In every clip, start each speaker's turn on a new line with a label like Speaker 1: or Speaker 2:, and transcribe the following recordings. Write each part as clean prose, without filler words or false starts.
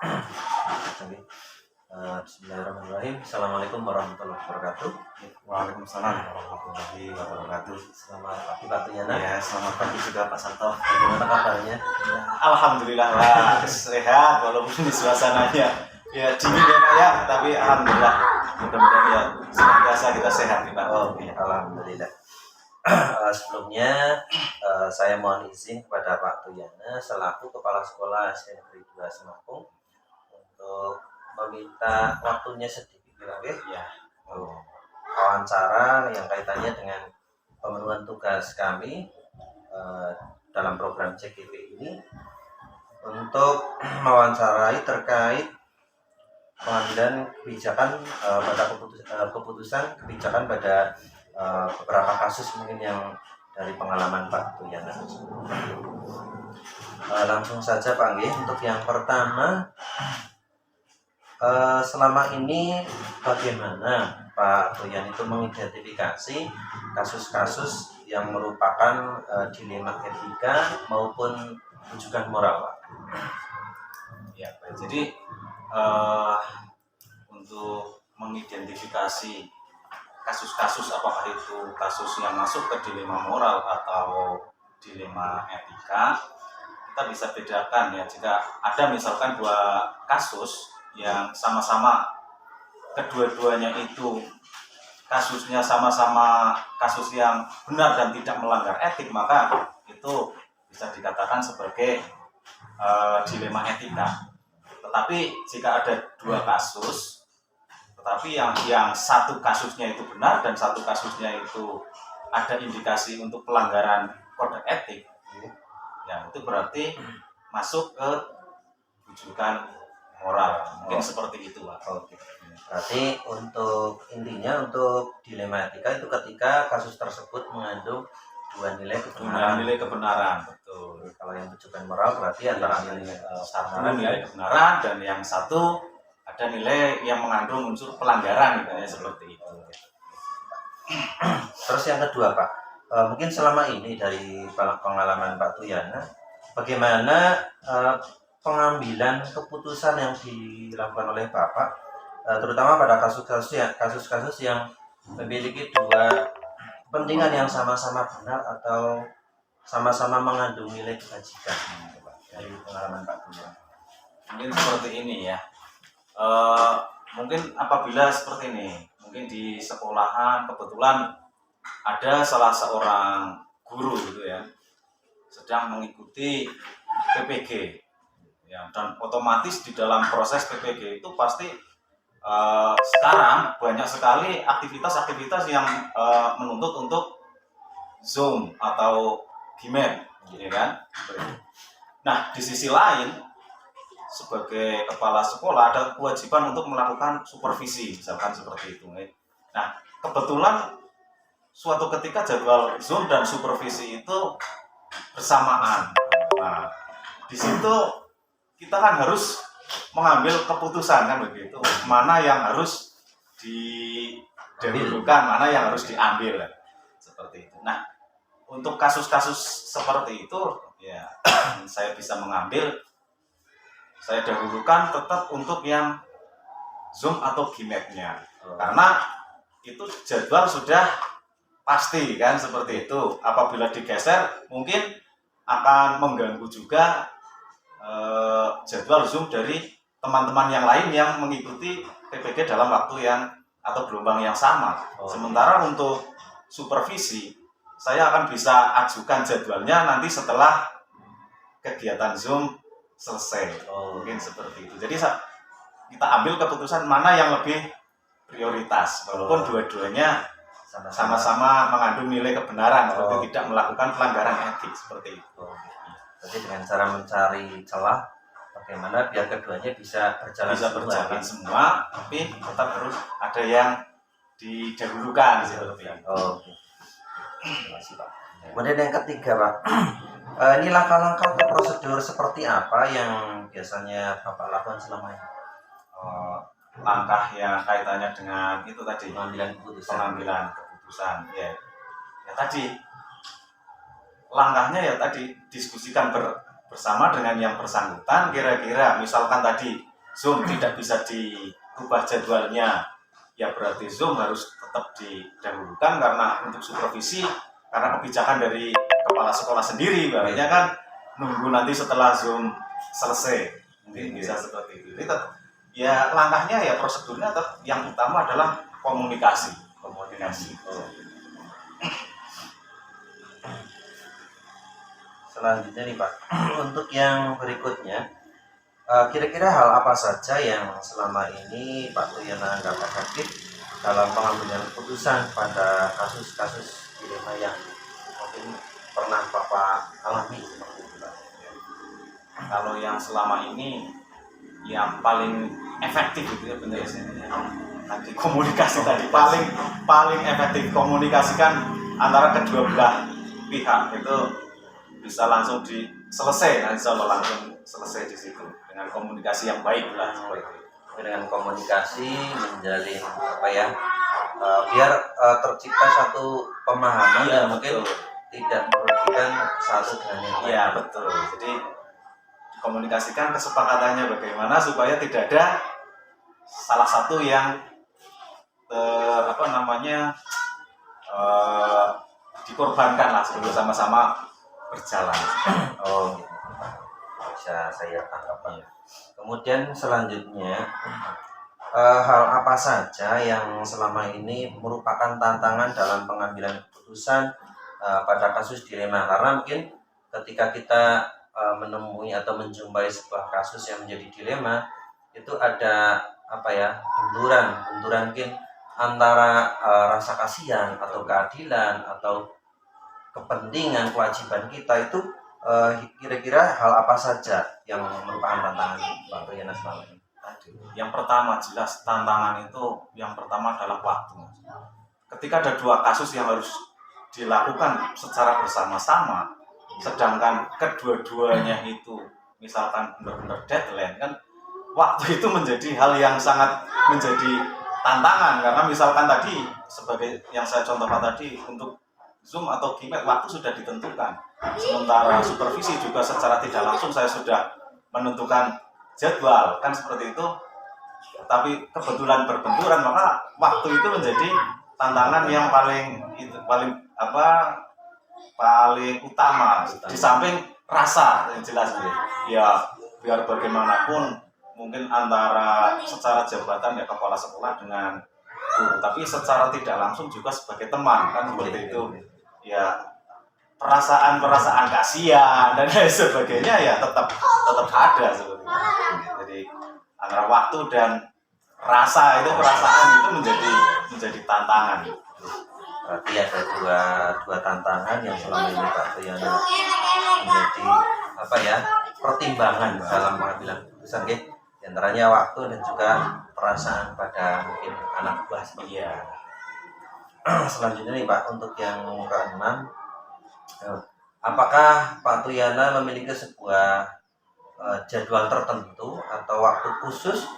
Speaker 1: Oke. Bismillahirrahmanirrahim. Assalamualaikum warahmatullahi wabarakatuh.
Speaker 2: Waalaikumsalam warahmatullahi wabarakatuh.
Speaker 1: Selamat pagi Pak Tuyana.
Speaker 2: Ya, selamat pagi juga Pak Santo.
Speaker 1: Bagaimana kabarnya?
Speaker 2: Ya, alhamdulillah Pak, sehat walaupun di suasananya ya dingin ya Pak ya, tapi alhamdulillah mudah-mudahan ya senantiasa kita sehat nih Pak.
Speaker 1: Oke, alhamdulillah. Sebelumnya saya mohon izin kepada Pak Tuyana selaku Kepala Sekolah SD Negeri 2 Semapung untuk meminta waktunya sedikit
Speaker 2: Ya.
Speaker 1: wawancara yang kaitannya dengan pemenuhan tugas kami dalam program CGP ini untuk mewawancarai terkait pengambilan kebijakan pada keputusan kebijakan pada beberapa kasus mungkin yang dari pengalaman Pak Tuyana. Langsung saja Pak Nggih, untuk yang pertama, selama ini bagaimana Pak Tuyan itu mengidentifikasi kasus-kasus yang merupakan dilema etika maupun rujukan moral, Pak?
Speaker 2: Ya, baik. Jadi untuk mengidentifikasi kasus-kasus, apakah itu kasus yang masuk ke dilema moral atau dilema etika, kita bisa bedakan ya. Jika ada misalkan dua kasus yang sama-sama kedua-duanya itu kasusnya sama-sama kasus yang benar dan tidak melanggar etik, maka itu bisa dikatakan sebagai dilema etika. Tetapi jika ada dua kasus, tetapi yang satu kasusnya itu benar dan satu kasusnya itu ada indikasi untuk pelanggaran kode etik, ya itu berarti masuk ke rujukan moral. Mungkin seperti itu, Pak.
Speaker 1: Oke. Berarti untuk intinya untuk dilema etika itu ketika kasus tersebut mengandung dua nilai
Speaker 2: kebenaran. Betul.
Speaker 1: Kalau yang rujukan moral berarti antara nilai
Speaker 2: satu nilai kebenaran dan yang satu ada nilai yang mengandung unsur pelanggaran, gitu ya, seperti itu.
Speaker 1: Terus yang kedua Pak, mungkin selama ini dari pengalaman Pak Tuyana, bagaimana pengambilan keputusan yang dilakukan oleh Bapak, terutama pada kasus-kasus yang memiliki dua kepentingan yang sama-sama benar atau sama-sama mengandung nilai kebajikan, Pak, dari pengalaman Pak Tuyana?
Speaker 2: Mungkin seperti ini ya. Mungkin apabila seperti ini, mungkin di sekolahan kebetulan ada salah seorang guru gitu ya, sedang mengikuti PPG ya, dan otomatis di dalam proses PPG itu pasti sekarang banyak sekali aktivitas-aktivitas yang menuntut untuk Zoom atau Gmail, ya kan? Nah, di sisi lain sebagai kepala sekolah ada kewajiban untuk melakukan supervisi, misalkan seperti itu. Nah, kebetulan suatu ketika jadwal Zoom dan supervisi itu bersamaan. Nah, di situ kita kan harus mengambil keputusan kan begitu. Mana yang harus didahulukan, mana yang harus diambil, seperti itu. Nah, untuk kasus-kasus seperti itu, ya saya bisa mengambil. Saya dahulukan tetap untuk yang Zoom atau Gmail-nya. Karena itu jadwal sudah pasti kan seperti itu. Apabila digeser mungkin akan mengganggu juga jadwal Zoom dari teman-teman yang lain yang mengikuti PPG dalam waktu yang atau gelombang yang sama. Sementara untuk supervisi, saya akan bisa ajukan jadwalnya nanti setelah kegiatan Zoom selesai. Mungkin seperti itu. Jadi kita ambil keputusan mana yang lebih prioritas, walaupun dua-duanya sama-sama mengandung nilai kebenaran, berarti tidak melakukan pelanggaran etik, seperti itu.
Speaker 1: Jadi dengan cara mencari celah, bagaimana biar keduanya bisa berjalan
Speaker 2: semua, tapi tetap harus ada yang didahulukan, seperti itu.
Speaker 1: Terima kasih Pak. Kemudian yang ketiga Pak, ini langkah-langkah atau prosedur seperti apa yang biasanya Bapak lakukan selama ini?
Speaker 2: Langkah yang kaitannya dengan itu tadi,
Speaker 1: pengambilan
Speaker 2: keputusan. Ya tadi langkahnya ya tadi diskusikan bersama dengan yang bersangkutan. Kira-kira misalkan tadi Zoom tidak bisa diubah jadwalnya, ya berarti Zoom harus tetap didahulukan karena untuk supervisi, karena kebijakan dari kepala sekolah sendiri, berarti kan nunggu nanti setelah Zoom selesai, mungkin bisa seperti itu. Jadi ya langkahnya ya prosedurnya tetap yang utama adalah komunikasi.
Speaker 1: Selanjutnya nih Pak, untuk yang berikutnya, kira-kira hal apa saja yang selama ini Pak Tuyana anggap efektif dalam pengambilan keputusan pada kasus-kasus dilema yang mungkin pernah Bapak alami seperti itu Pak?
Speaker 2: Kalau yang selama ini yang paling efektif itu ya benar tadi komunikasi tadi paling efektif, komunikasikan antara kedua belah pihak itu bisa langsung selesai, insya Allah langsung selesai di situ dengan komunikasi yang baik lah seperti itu.
Speaker 1: Dengan komunikasi menjalin apa ya, biar tercipta satu pemahaman
Speaker 2: Iya,
Speaker 1: yang mungkin
Speaker 2: betul.
Speaker 1: tidak merugikan satu dengan yang lain.
Speaker 2: Iya betul. Jadi komunikasikan kesepakatannya bagaimana supaya tidak ada salah satu yang dikorbankan lah sebelum sama-sama berjalan.
Speaker 1: Oh gitu, bisa saya tangkap Pak. Kemudian selanjutnya, hal apa saja yang selama ini merupakan tantangan dalam pengambilan keputusan pada kasus dilema? Karena mungkin ketika kita menemui atau menjumpai sebuah kasus yang menjadi dilema, itu ada apa ya, benturan mungkin antara rasa kasihan atau keadilan atau kepentingan kewajiban kita itu, kira-kira hal apa saja yang merupakan tantangan Pak Tuyana selama ini?
Speaker 2: Yang pertama jelas tantangan itu yang pertama adalah waktu. Ketika ada dua kasus yang harus dilakukan secara bersama-sama, sedangkan kedua-duanya itu misalkan benar-benar deadline, kan waktu itu menjadi hal yang sangat menjadi tantangan, karena misalkan tadi sebagai yang saya contohkan tadi untuk Zoom atau Gmail waktu sudah ditentukan, sementara supervisi juga secara tidak langsung saya sudah menentukan jadwal, kan seperti itu, tapi kebetulan berbenturan, maka waktu itu menjadi tantangan yang paling utama di samping rasa yang jelas ya, biar bagaimanapun mungkin antara secara jabatan ya kepala sekolah dengan guru, tapi secara tidak langsung juga sebagai teman, kan seperti itu ya, perasaan kasihan dan lain sebagainya ya tetap ada seperti itu. Jadi antara waktu dan rasa itu, perasaan itu menjadi tantangan.
Speaker 1: Berarti ada dua tantangan yang selama ini Pak Tuyana menjadi apa ya, pertimbangan dalam pengambilan keputusan, di antaranya waktu dan juga perasaan pada mungkin anak buah.
Speaker 2: Iya.
Speaker 1: Selanjutnya nih Pak, untuk yang keenam, apakah Pak Tuyana memiliki sebuah jadwal tertentu atau waktu khusus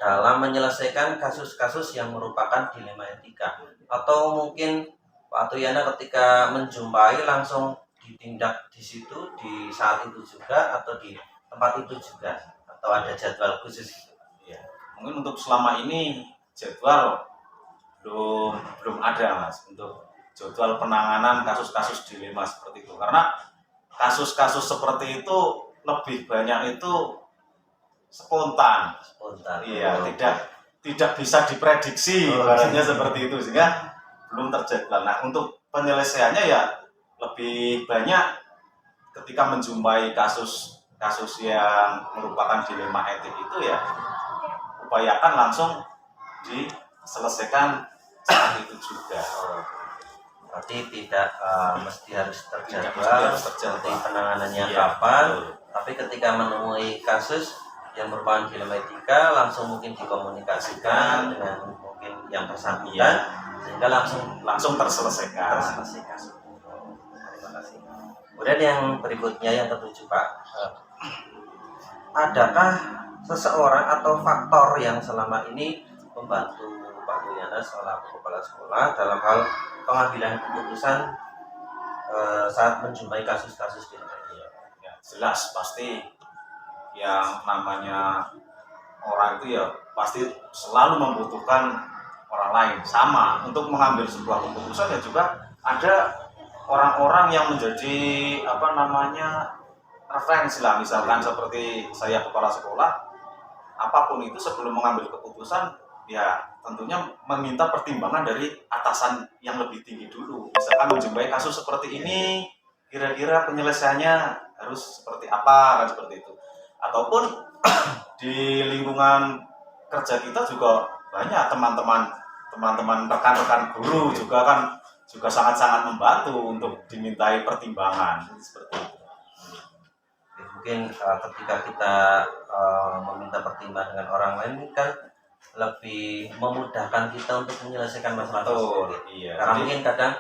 Speaker 1: dalam menyelesaikan kasus-kasus yang merupakan dilema etika, atau mungkin Pak Tuyana ketika menjumpai langsung ditindak di situ di saat itu juga atau di tempat itu juga, atau ada jadwal khusus gitu?
Speaker 2: Ya, mungkin untuk selama ini jadwal belum ada Mas untuk jadwal penanganan kasus-kasus dilema seperti itu, karena kasus-kasus seperti itu lebih banyak itu spontan. Iya, tidak bisa diprediksi, bahasanya seperti itu, sehingga belum terjadwal. Nah, untuk penyelesaiannya ya lebih banyak ketika menjumpai kasus yang merupakan dilema etik itu ya upayakan langsung diselesaikan saat itu juga.
Speaker 1: Berarti tidak mesti harus terjadwal seperti penanganannya kapan, tapi ketika menemui kasus yang merupakan dilema etika langsung mungkin dikomunikasikan dengan mungkin yang bersangkutan, sehingga langsung terselesaikan. Terima kasih. Kemudian yang berikutnya yang ketujuh Pak, adakah seseorang atau faktor yang selama ini membantu Pak Tuyana selaku kepala sekolah dalam hal pengambilan keputusan saat menjumpai kasus-kasus dilema etika?
Speaker 2: Ya, jelas pasti yang namanya orang itu ya pasti selalu membutuhkan orang lain. Sama untuk mengambil sebuah keputusan ya juga ada orang-orang yang menjadi referensi lah, misalkan seperti saya kepala sekolah, apapun itu sebelum mengambil keputusan ya tentunya meminta pertimbangan dari atasan yang lebih tinggi dulu. Misalkan menjumpai kasus seperti ini, kira-kira penyelesaiannya harus seperti apa, kan seperti itu. Ataupun di lingkungan kerja kita juga banyak teman-teman rekan-rekan guru juga kan juga sangat-sangat membantu untuk dimintai pertimbangan seperti itu.
Speaker 1: Ya, mungkin ketika kita meminta pertimbangan dengan orang lain ini kan lebih memudahkan kita untuk menyelesaikan masalah
Speaker 2: Betul,
Speaker 1: tersebut.
Speaker 2: iya.
Speaker 1: Karena
Speaker 2: Jadi,
Speaker 1: mungkin kadang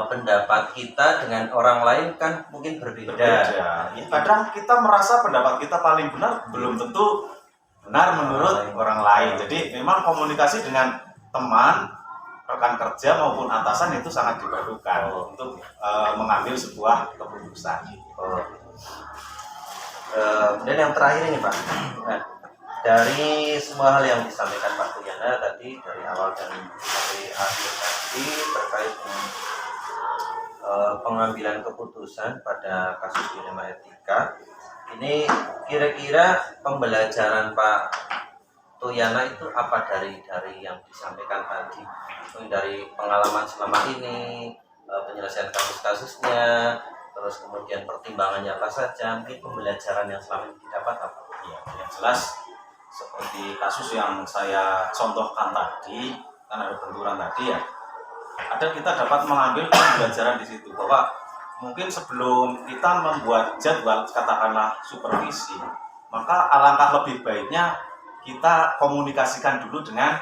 Speaker 1: pendapat kita dengan orang lain kan mungkin berbeda.
Speaker 2: ya, kadang kita merasa pendapat kita paling benar, belum tentu benar menurut orang lain. Jadi memang komunikasi dengan teman, rekan kerja maupun atasan itu sangat diperlukan untuk mengambil sebuah keputusan.
Speaker 1: Kemudian yang terakhir ini Pak, nah, dari semua hal yang disampaikan Pak Tuyana tadi dari awal dan sampai akhir tadi terkait dengan pengambilan keputusan pada kasus dilema etika, ini kira-kira pembelajaran Pak Tuyana itu apa dari yang disampaikan tadi, mungkin dari pengalaman selama ini, penyelesaian kasus-kasusnya, terus kemudian pertimbangannya apa saja, mungkin pembelajaran yang selama ini didapat apa?
Speaker 2: Ya, yang jelas seperti kasus yang saya contohkan tadi, kan ada benturan tadi ya, ada kita dapat mengambil pembelajaran di situ bahwa mungkin sebelum kita membuat jadwal katakanlah supervisi, maka alangkah lebih baiknya kita komunikasikan dulu dengan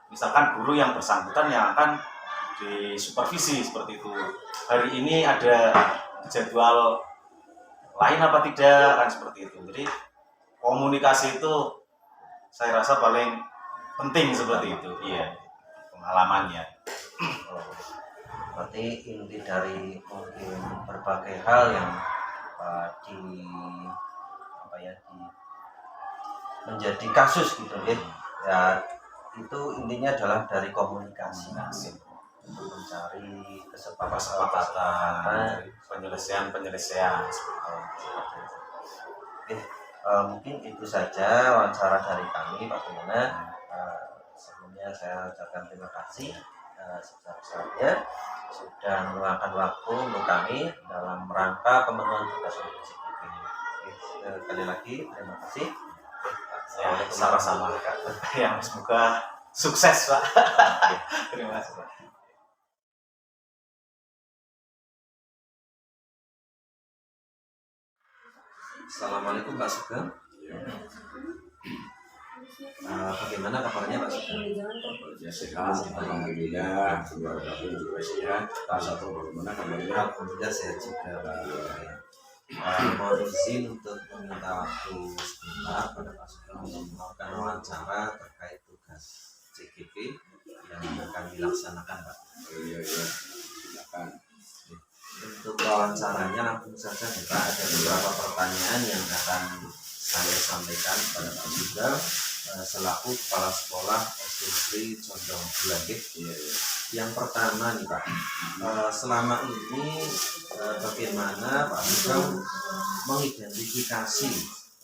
Speaker 2: misalkan guru yang bersangkutan yang akan disupervisi seperti itu. Hari ini ada jadwal lain apa tidak, kan seperti itu. Jadi komunikasi itu saya rasa paling penting seperti itu. Iya, pengalamannya.
Speaker 1: Berarti inti dari mungkin berbagai hal yang menjadi kasus gitu ya, itu intinya adalah dari komunikasi untuk mencari kesepakatan
Speaker 2: penyelesaian.
Speaker 1: Oke, mungkin itu saja wawancara dari kami Pak Tuyana. Sebelumnya saya ucapkan terima kasih sebesar-besarnya sudah meluangkan waktu untuk kami dalam rangka pemenuhan tugas CGP. Sekali lagi terima kasih.
Speaker 2: Ya, sama-sama. Ya, semoga sukses Pak. Terima kasih Pak.
Speaker 1: Assalamualaikum Pak Sugeng. Bagaimana kabarnya Pak Sugeng?
Speaker 3: Ya sehat, alhamdulillah, keluarga pun juga sehat. Satu bagaimana kabarnya?
Speaker 1: Alhamdulillah sehat juga Pak. Mohon izin untuk meminta waktu sebentar pada Pak Sugeng untuk melakukan wawancara terkait tugas CGP yang akan dilaksanakan Pak.
Speaker 3: Iya, silakan.
Speaker 1: Untuk wawancaranya langsung saja nih Pak, ada beberapa pertanyaan yang akan saya sampaikan kepada Pak Sugeng selaku kepala sekolah SD Negeri Condong Bulangit. Yang pertama nih Pak, selama ini bagaimana Pak Sugeng mengidentifikasi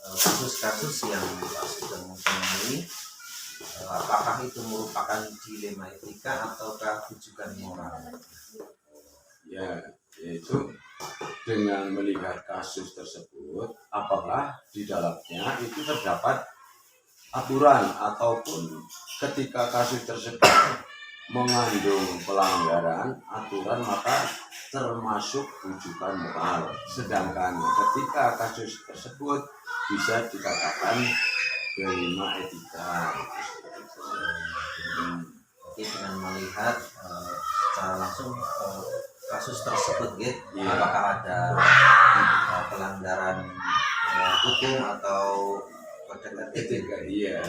Speaker 1: kasus-kasus yang Pak Sugeng temui, apakah itu merupakan dilema etika ataukah rujukan moral?
Speaker 3: Ya, yaitu dengan melihat kasus tersebut, apakah di dalamnya itu terdapat aturan ataupun ketika kasus tersebut mengandung pelanggaran aturan maka termasuk rujukan moral. Sedangkan ketika kasus tersebut bisa dikatakan dilema etika.
Speaker 1: Jadi dengan melihat secara langsung kasus tersebut gitu, apakah ada pelanggaran hukum atau kode etika?
Speaker 3: Iya.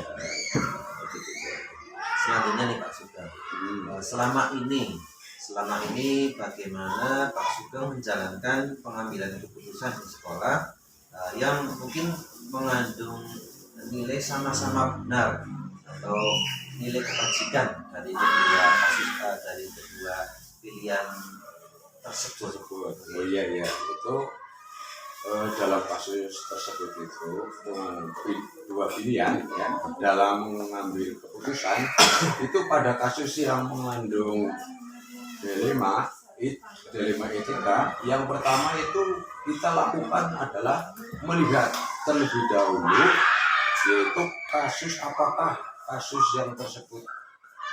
Speaker 1: Selanjutnya nih Pak Sugeng, selama ini bagaimana Pak Sugeng menjalankan pengambilan keputusan di sekolah yang mungkin mengandung nilai sama-sama benar atau nilai kebajikan dari kedua kasus dari kedua pilihan tersebut.
Speaker 3: Oh iya iya, itu dalam kasus tersebut itu dengan dua pilihan ya dalam mengambil keputusan itu pada kasus yang mengandung dilema etika, yang pertama itu kita lakukan adalah melihat terlebih dahulu yaitu kasus apakah kasus yang tersebut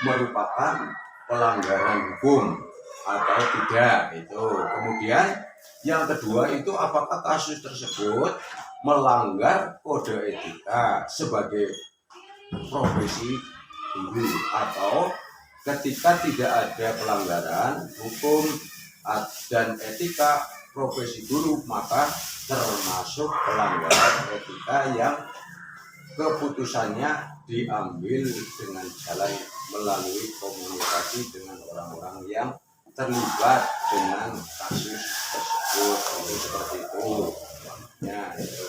Speaker 3: merupakan pelanggaran hukum atau tidak itu. Kemudian yang kedua itu apakah kasus tersebut melanggar kode etika sebagai profesi guru, atau ketika tidak ada pelanggaran hukum dan etika profesi guru maka termasuk pelanggaran etika yang keputusannya diambil dengan jalan melalui komunikasi dengan orang-orang yang terlibat dengan kasus tersebut. Seperti itu ya, itu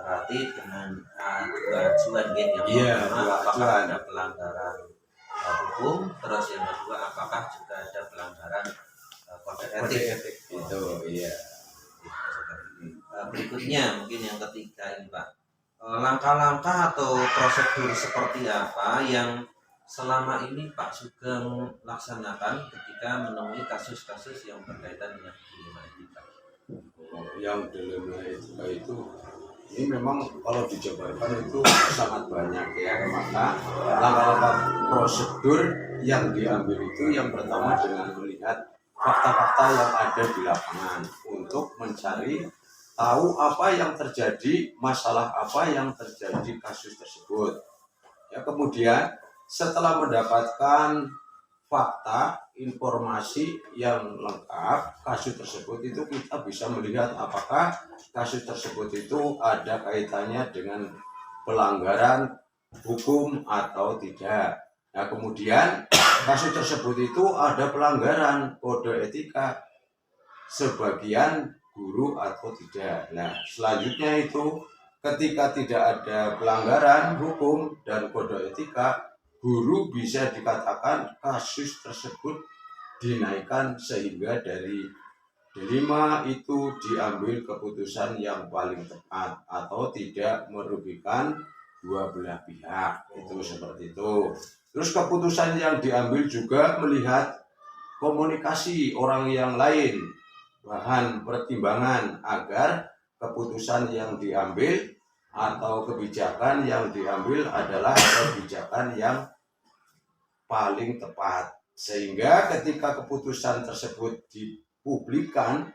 Speaker 1: Berarti dengan dua ajuan yang pertama apakah ada pelanggaran hukum, terus yang kedua apakah juga ada pelanggaran kode etik.
Speaker 3: itu iya.
Speaker 1: Berikutnya mungkin yang ketiga ini Pak, langkah-langkah atau prosedur seperti apa yang selama ini Pak Sugeng laksanakan ketika menemui kasus-kasus yang berkaitan dengan dilema etika?
Speaker 3: Yang dilema etika itu ini memang kalau dijabarkan itu sangat banyak ya, maka langkah-langkah prosedur yang diambil itu yang pertama dengan melihat fakta-fakta yang ada di lapangan untuk mencari tahu apa yang terjadi, masalah apa yang terjadi kasus tersebut ya. Kemudian setelah mendapatkan fakta informasi yang lengkap kasus tersebut itu kita bisa melihat apakah kasus tersebut itu ada kaitannya dengan pelanggaran hukum atau tidak. Nah kemudian kasus tersebut itu ada pelanggaran kode etika sebagian guru atau tidak. Nah selanjutnya itu ketika tidak ada pelanggaran hukum dan kode etika, guru bisa dikatakan kasus tersebut dinaikkan sehingga dari dilema itu diambil keputusan yang paling tepat atau tidak merugikan dua belah pihak. Itu seperti itu. Terus keputusan yang diambil juga melihat komunikasi orang yang lain, bahan pertimbangan agar keputusan yang diambil atau kebijakan yang diambil adalah kebijakan yang paling tepat, sehingga ketika keputusan tersebut dipublikkan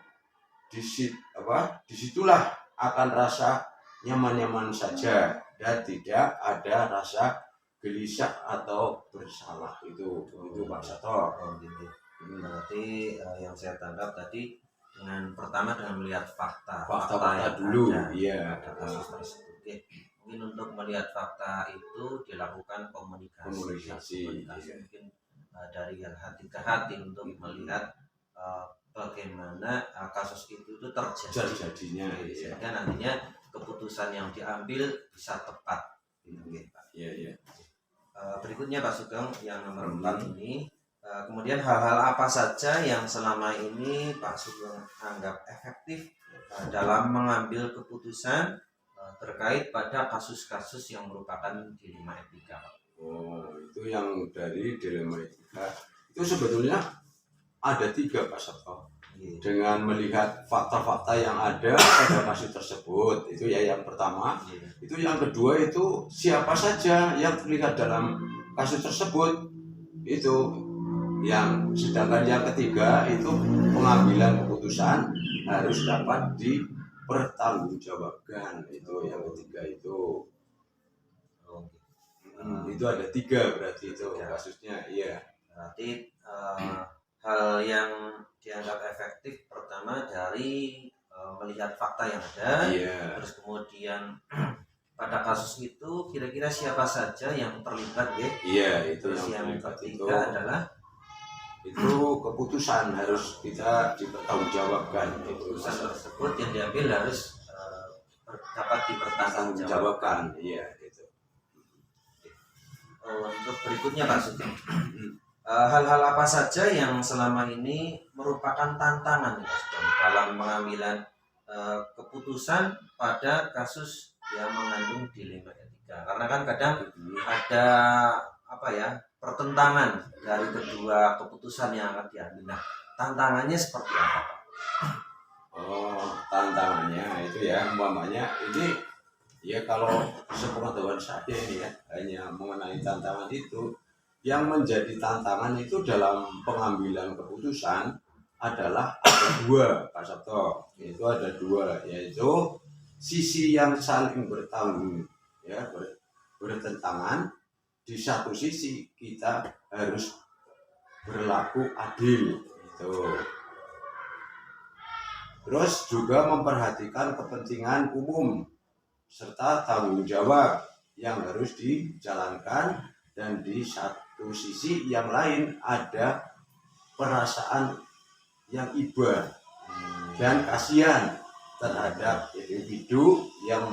Speaker 3: disitulah akan rasa nyaman-nyaman saja dan tidak ada rasa gelisah atau bersalah. Itu Pak Sator.
Speaker 1: Gitu. Berarti yang saya tangkap tadi pertama dengan melihat fakta yang
Speaker 3: dulu
Speaker 1: ada,
Speaker 3: iya
Speaker 1: ada kasus tersebut. Oke. Mungkin untuk melihat fakta itu dilakukan komunikasi.
Speaker 3: Iya.
Speaker 1: Mungkin dari hati ke hati untuk melihat bagaimana kasus itu terjadinya, sehingga nantinya keputusan yang diambil bisa tepat.
Speaker 3: Iya.
Speaker 1: Berikutnya Pak Sugeng yang nomor 4 ini, kemudian hal-hal apa saja yang selama ini Pak Sugeng anggap efektif dalam mengambil keputusan terkait pada kasus-kasus yang merupakan dilema etika?
Speaker 3: Itu yang dari dilema etika itu sebetulnya ada 3 Pak Sato. Dengan melihat fakta-fakta yang ada pada kasus tersebut, itu ya yang pertama. Itu yang kedua itu siapa saja yang terlihat dalam kasus tersebut, itu yang sedangkan yang ketiga itu pengambilan keputusan harus dapat dipertanggungjawabkan. Itu yang ketiga itu. Itu ada 3 berarti itu kasusnya. Iya.
Speaker 1: Berarti hal yang dianggap efektif pertama dari melihat fakta yang ada, terus kemudian pada kasus itu kira-kira siapa saja yang terlibat ya?
Speaker 3: Iya, itu
Speaker 1: terus yang
Speaker 3: itu
Speaker 1: ketiga adalah
Speaker 3: itu keputusan harus kita dipertanggungjawabkan.
Speaker 1: Keputusan tersebut yang diambil harus dapat dipertanggungjawabkan.
Speaker 3: Iya gitu.
Speaker 1: Untuk berikutnya Pak Sugeng, hal-hal apa saja yang selama ini merupakan tantangan Pak Sugeng dalam pengambilan keputusan pada kasus yang mengandung dilema etika? Karena kan kadang ada pertentangan dari kedua keputusan yang akan diambil. Nah, tantangannya seperti apa Pak?
Speaker 3: Oh, tantangannya itu ya, umpamanya ini ya kalau sepengetahuan saya ini ya, hanya mengenai tantangan itu, yang menjadi tantangan itu dalam pengambilan keputusan adalah ada dua, Pak Sabto. Itu ada dua, yaitu sisi yang saling bertanggung ya, bertentangan. Di satu sisi kita harus berlaku adil itu. Terus juga memperhatikan kepentingan umum serta tanggung jawab yang harus dijalankan, dan di satu sisi yang lain ada perasaan yang iba dan kasihan terhadap individu yang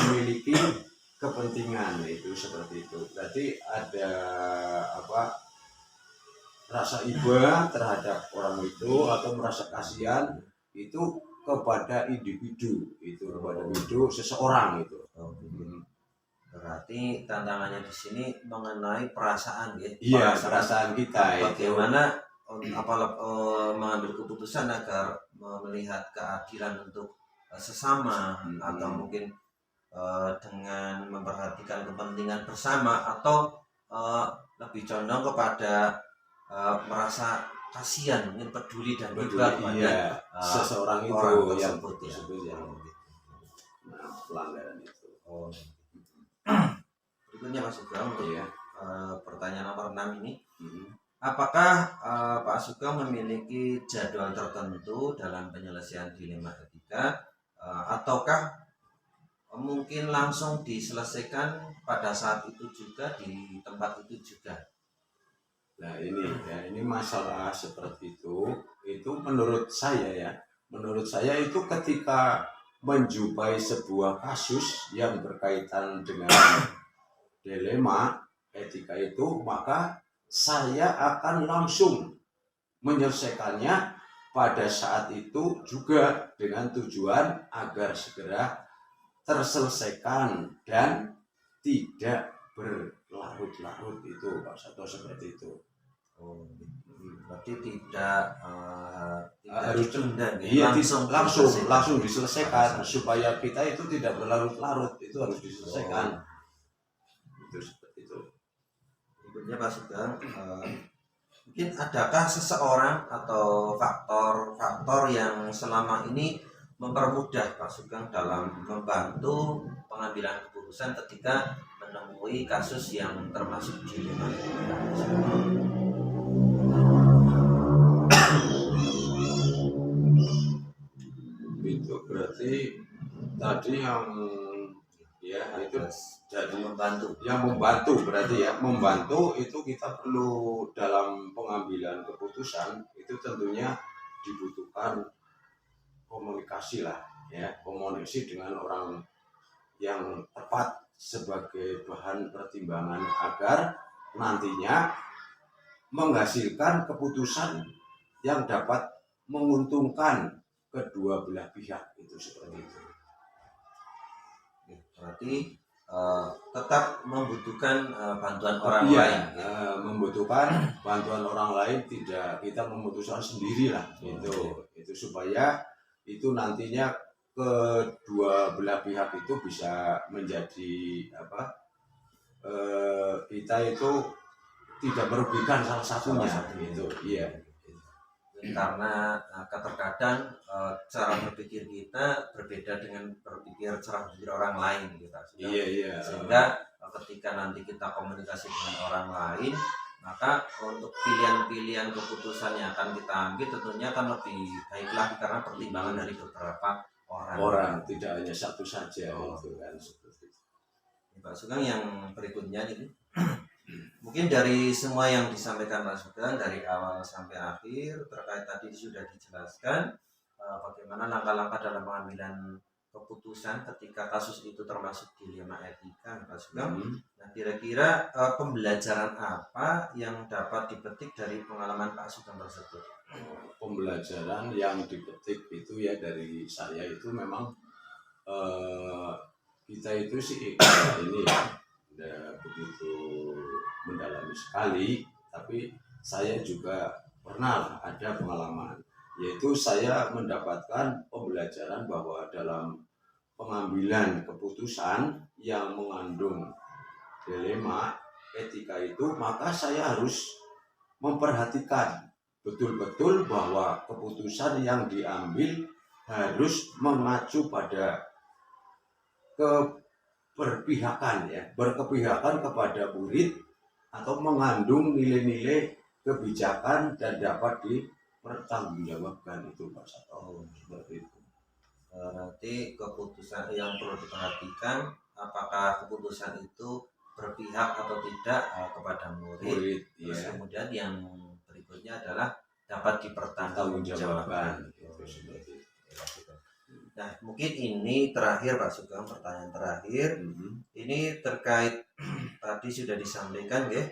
Speaker 3: memiliki kepentingan, itu seperti itu. Berarti ada rasa iba terhadap orang itu atau merasa kasihan itu kepada individu, itu kepada individu seseorang itu.
Speaker 1: Berarti tantangannya di sini mengenai perasaan ya.
Speaker 3: Iya, perasaan kita.
Speaker 1: Bagaimana mengambil keputusan agar melihat keadilan untuk sesama, atau mungkin dengan memperhatikan kepentingan bersama, atau lebih condong kepada merasa kasihan, mungkin peduli dan juga kepada
Speaker 3: seseorang itu
Speaker 1: orang
Speaker 3: yang
Speaker 1: tersebut ya.
Speaker 3: Pelanggaran itu.
Speaker 1: Berikutnya Pak Sugeng, untuk pertanyaan nomor 6 ini, apakah Pak Sugeng memiliki jadwal tertentu dalam penyelesaian dilema etika, ataukah mungkin langsung diselesaikan pada saat itu juga, di tempat itu juga?
Speaker 3: Nah ini masalah seperti itu menurut saya itu ketika menjumpai sebuah kasus yang berkaitan dengan dilema etika itu, maka saya akan langsung menyelesaikannya pada saat itu juga, dengan tujuan agar segera terselesaikan dan tidak berlarut-larut itu, Pak Sato, seperti itu.
Speaker 1: Berarti tidak
Speaker 3: harus
Speaker 1: ditunda,
Speaker 3: langsung diselesaikan supaya kita itu tidak berlarut-larut, itu harus diselesaikan. Itu seperti itu.
Speaker 1: Berikutnya Pak Sugeng, mungkin adakah seseorang atau faktor-faktor yang selama ini mempermudah Pak Sugeng dalam membantu pengambilan keputusan ketika menemui kasus yang termasuk dilema?
Speaker 3: Itu berarti tadi yang itu jadi membantu berarti ya, membantu itu kita perlu dalam pengambilan keputusan itu tentunya dibutuhkan komunikasi lah ya, komunikasi dengan orang yang tepat sebagai bahan pertimbangan agar nantinya menghasilkan keputusan yang dapat menguntungkan kedua belah pihak, itu seperti itu.
Speaker 1: Berarti tetap membutuhkan bantuan orang lain.
Speaker 3: Membutuhkan bantuan orang lain, tidak kita memutuskan sendiri lah, itu supaya itu nantinya kedua belah pihak itu bisa menjadi kita itu tidak merugikan salah satunya itu. Iya.
Speaker 1: Karena terkadang cara berpikir kita berbeda dengan cara berpikir orang lain gitu.
Speaker 3: Iya.
Speaker 1: Sehingga ketika nanti kita komunikasi dengan orang lain, maka untuk pilihan-pilihan keputusan yang akan kita ambil tentunya akan lebih baik lagi karena pertimbangan dari beberapa orang,
Speaker 3: tidak hanya satu saja. Itu kan seperti itu.
Speaker 1: Pak Sugeng, yang berikutnya ini mungkin dari semua yang disampaikan Pak Sugeng dari awal sampai akhir terkait tadi sudah dijelaskan bagaimana langkah-langkah dalam pengambilan keputusan ketika kasus itu termasuk dilema etika, Pak Sugeng. Nah, kira-kira pembelajaran apa yang dapat dipetik dari pengalaman Pak Sugeng tersebut?
Speaker 3: Pembelajaran yang dipetik itu ya dari saya itu memang kita itu sih ini ya udah begitu mendalami sekali, tapi saya juga pernah ada pengalaman, yaitu saya mendapatkan pembelajaran bahwa dalam pengambilan keputusan yang mengandung dilema etika itu, maka saya harus memperhatikan betul-betul bahwa keputusan yang diambil harus mengacu pada keberpihakan ya, berkepihakan kepada murid atau mengandung nilai-nilai kebijakan dan dapat dipertanggungjawabkan itu Pak Sato, seperti itu.
Speaker 1: Berarti keputusan yang perlu diperhatikan apakah keputusan itu berpihak atau tidak kepada murid. Terus
Speaker 3: Ya,
Speaker 1: kemudian yang berikutnya adalah dapat dipertanggungjawabkan.
Speaker 3: itu seperti itu.
Speaker 1: Nah, mungkin ini terakhir Pak Sugeng, pertanyaan terakhir. Ini terkait tadi sudah disampaikan ya,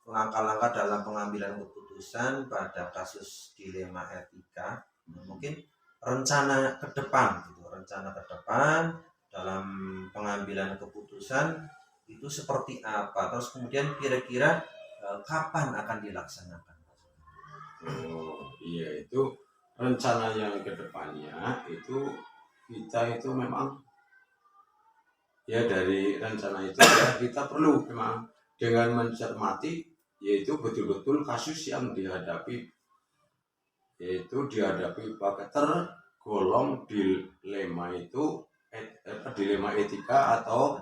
Speaker 1: langkah-langkah dalam pengambilan keputusan pada kasus dilema etika. Mungkin rencana ke depan gitu, rencana ke depan dalam pengambilan keputusan itu seperti apa, terus kemudian kira-kira kapan akan dilaksanakan?
Speaker 3: Oh iya, itu rencana yang kedepannya itu kita itu memang ya dari rencana itu ya kita perlu memang dengan mencermati, yaitu betul-betul kasus yang dihadapi, yaitu dihadapi pakai tergolong dilema itu dilema etika atau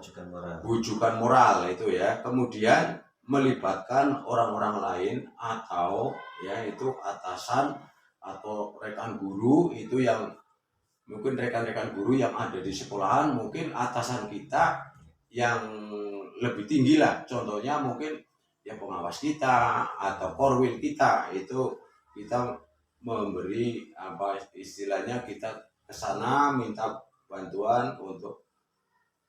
Speaker 3: bujukan moral itu ya, kemudian melibatkan orang-orang lain atau ya itu atasan atau rekan guru, itu yang mungkin rekan-rekan guru yang ada di sekolahan, mungkin atasan kita yang lebih tinggi lah, contohnya mungkin yang pengawas kita atau korwil kita, itu kita memberi apa istilahnya, kita ke sana minta bantuan untuk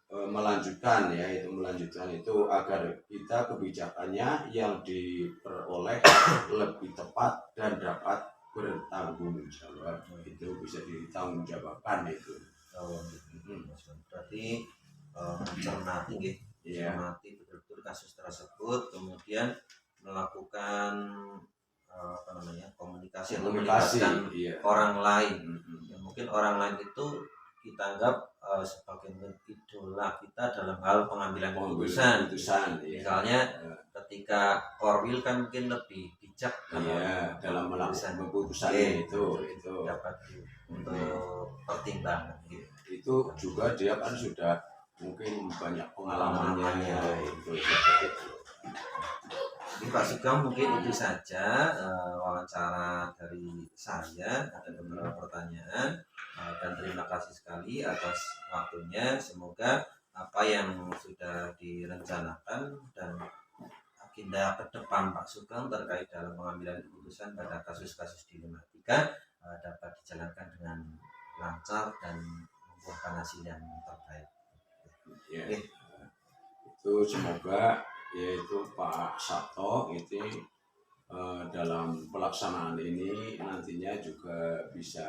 Speaker 3: melanjutkan ya, itu melanjutkan itu agar kita kebijakannya yang diperoleh lebih tepat dan dapat bertanggung jawab, itu bisa ditanggungjawabkan itu.
Speaker 1: Berarti mencermati ya, mencermati betul-betul kasus tersebut, kemudian melakukan komunikasi atau melibatkan orang lain. Ya, mungkin orang lain itu kita anggap sebagai idola kita dalam hal pengambilan keputusan. Misalnya ketika korwil kan mungkin lebih bijak
Speaker 3: dalam melakukan keputusan itu
Speaker 1: dapat untuk pertimbangan gitu.
Speaker 3: Itu juga dia kan sudah mungkin banyak pengalamannya itu.
Speaker 1: Jadi Pak Sugeng mungkin itu saja wawancara dari saya, ada beberapa pertanyaan dan terima kasih sekali atas waktunya. Semoga apa yang sudah direncanakan dan agenda ke depan Pak Sugeng terkait dalam pengambilan keputusan pada kasus-kasus dilematika dapat dijalankan dengan lancar dan membuahkan hasil yang terbaik.
Speaker 3: Itu semoga yaitu Pak Sabto itu dalam pelaksanaan ini nantinya juga bisa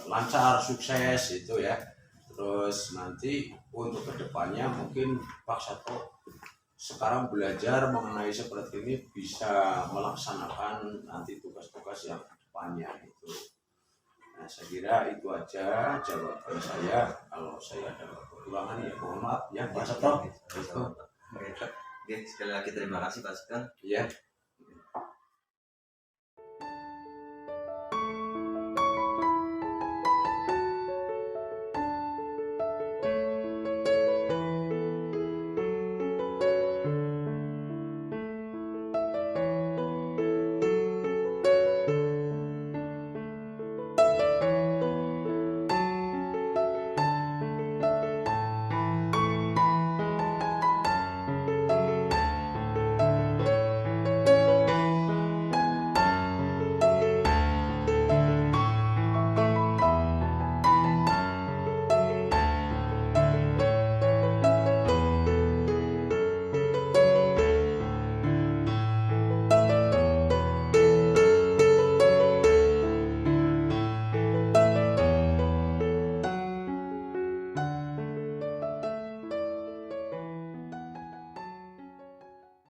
Speaker 3: lancar, sukses itu ya. Terus nanti untuk kedepannya mungkin Pak Sabto sekarang belajar mengenai seperti ini bisa melaksanakan nanti tugas-tugas yang kedepannya itu. Nah, saya kira itu aja jawaban saya. Kalau saya ada kekurangan ya mohon maaf ya Pak Sabto.
Speaker 1: Oke, sekali lagi terima kasih Pak Sugeng.
Speaker 3: Iya.